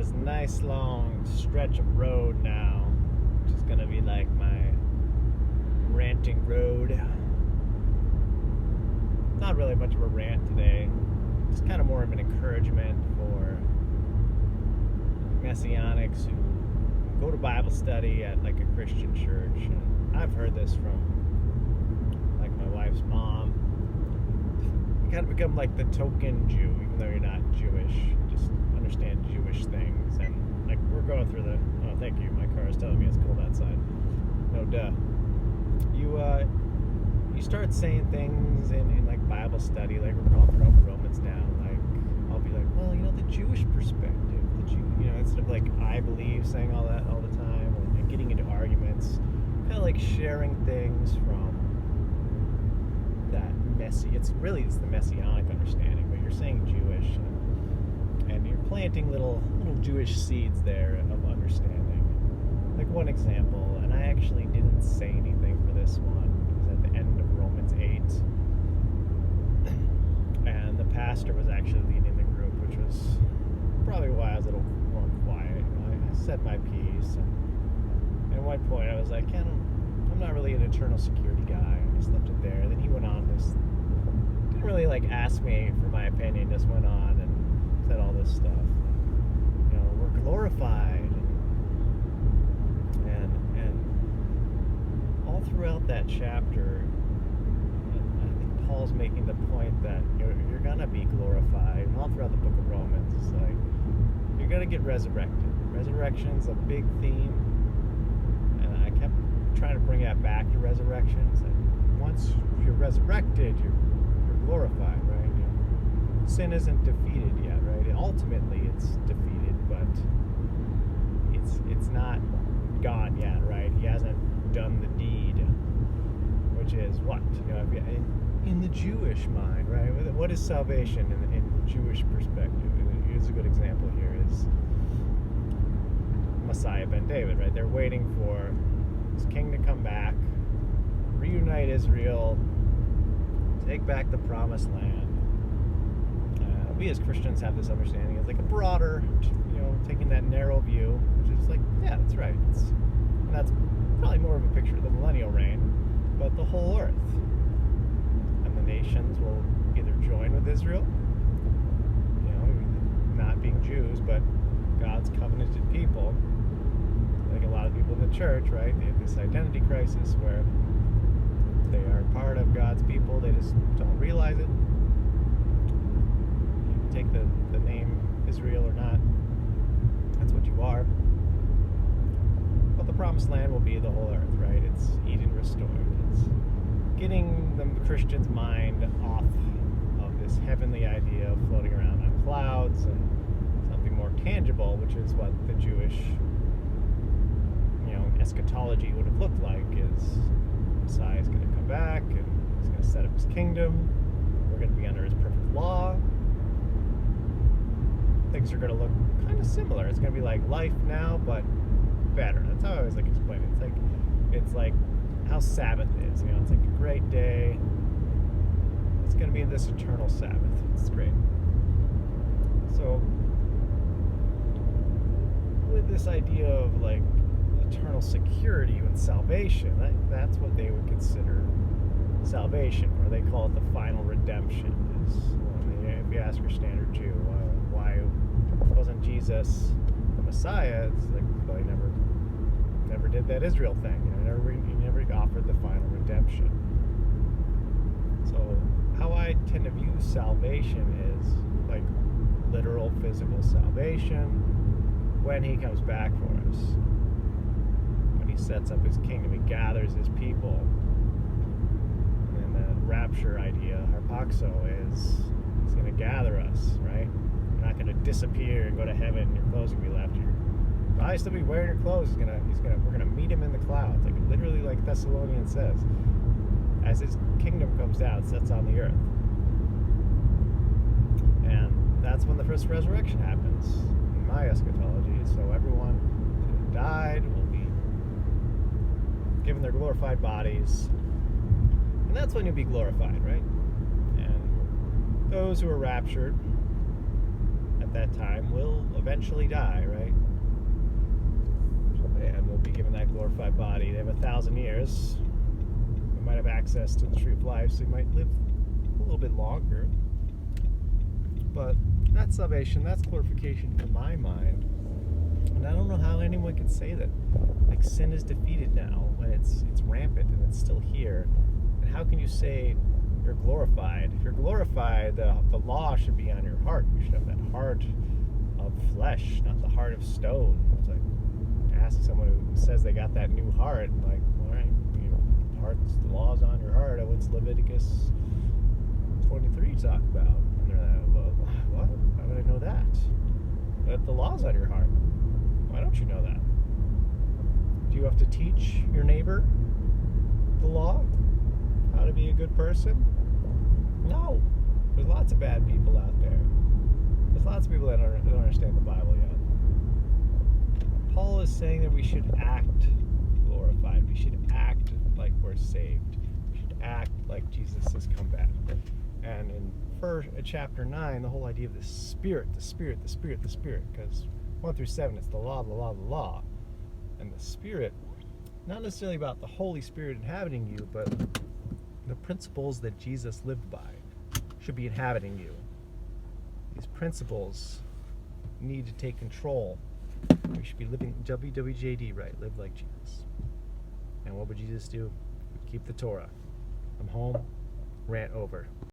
this nice long stretch of road now, which is gonna be like my ranting road. Not really much of a rant today, just kind of more of an encouragement for Messianics who go to Bible study at like a Christian church. And I've heard this from like my wife's mom. You kind of become like the token Jew, even though you're not Jewish. You just understand Jewish things. And like we're going through the, oh thank you, my car is telling me it's cold outside. No duh. You start saying things in like Bible study, like we're going through Romans now. Like I'll be like, well, the Jewish perspective, instead of like I believe saying all that all the time, or like getting into arguments, kind of like sharing things from that it's the messianic understanding, but you're saying Jewish, and you're planting little Jewish seeds there of understanding. Like one example, and I actually didn't say anything for this one, because at the end of Romans 8, and the pastor was actually leading the group, which was probably why I was a little more quiet. I said my piece, and at one point I was like, I'm not really an eternal security guy. I just left it there. Then he went on this, didn't really like ask me for my opinion, just went on and said all this stuff. We're glorified, and all throughout that chapter, I think Paul's making the point that you're gonna be glorified. And all throughout the book of Romans, it's like you're gonna get resurrected. Resurrection's a big theme, and I kept trying to bring that back to resurrection. It's like once you're resurrected, you're glorified, right? Sin isn't defeated yet, right? Ultimately, it's defeated, but it's not gone yet, right? He hasn't done the deed, which is what? In the Jewish mind, right? What is salvation in the Jewish perspective? Here's a good example here is Messiah ben David, right? They're waiting for his king to come back, reunite Israel, take back the promised land. We as Christians have this understanding as like a broader, taking that narrow view, which is like, yeah, that's right. And that's probably more of a picture of the millennial reign, but the whole earth. And the nations will either join with Israel, not being Jews, but God's covenanted people. Like a lot of people in the church, right? They have this identity crisis where they are part of God's people, they just don't realize it. You take the name Israel or not, that's what you are. But the promised land will be the whole earth, right? It's Eden restored. It's getting the Christian's mind off of this heavenly idea of floating around on clouds and something more tangible, which is what the Jewish eschatology would have looked like. Is Messiah is going to come back and he's going to set up his kingdom. We're going to be under his perfect law. Things are going to look kind of similar. It's going to be like life now, but better. That's how I always like explain it. It's like how Sabbath is. It's like a great day. It's going to be this eternal Sabbath. It's great. So with this idea of like eternal security and salvation, that's what they would consider salvation, or they call it the final redemption. If you ask your standard Jew, why wasn't Jesus the Messiah? It's like, well, he never did that Israel thing. He never offered the final redemption. So how I tend to view salvation is like literal physical salvation when he comes back for us. When he sets up his kingdom, he gathers his people. And the rapture idea, harpaxo, is he's going to gather us, right? You're not going to disappear and go to heaven and your clothes will be left. You'll probably still be wearing your clothes. We're going to meet him in the clouds, like literally like Thessalonians says. As his kingdom comes down, it sets on the earth. And that's when the first resurrection happens in my eschatology. So everyone who died will be given their glorified bodies. And that's when you'll be glorified, right? And those who are raptured at that time will eventually die, right? And we'll be given that glorified body. They have 1,000 years. We might have access to the tree of life, so we might live a little bit longer. But that's salvation, that's glorification to my mind. And I don't know how anyone can say that like sin is defeated now when it's rampant and it's still here. And how can you say you're glorified? If you're glorified, the law should be on your heart. You should have that heart of flesh, not the heart of stone. It's like ask someone who says they got that new heart, like, all right, the law's on your heart. What's Leviticus 23 talk about? And they're like, well, what? How would I know that? But the law's on your heart. Why don't you know that? Do you have to teach your neighbor the law? How to be a good person? No. There's lots of bad people out there. There's lots of people that don't understand the Bible yet. Paul is saying that we should act glorified. We should act like we're saved. We should act like Jesus has come back. And in chapter 9, the whole idea of the Spirit, because 1 through 7, it's the law, the law, the law. And the Spirit, not necessarily about the Holy Spirit inhabiting you, but the principles that Jesus lived by should be inhabiting you. These principles need to take control. We should be living WWJD, right? Live like Jesus. And what would Jesus do? Keep the Torah. I'm home. Rant over.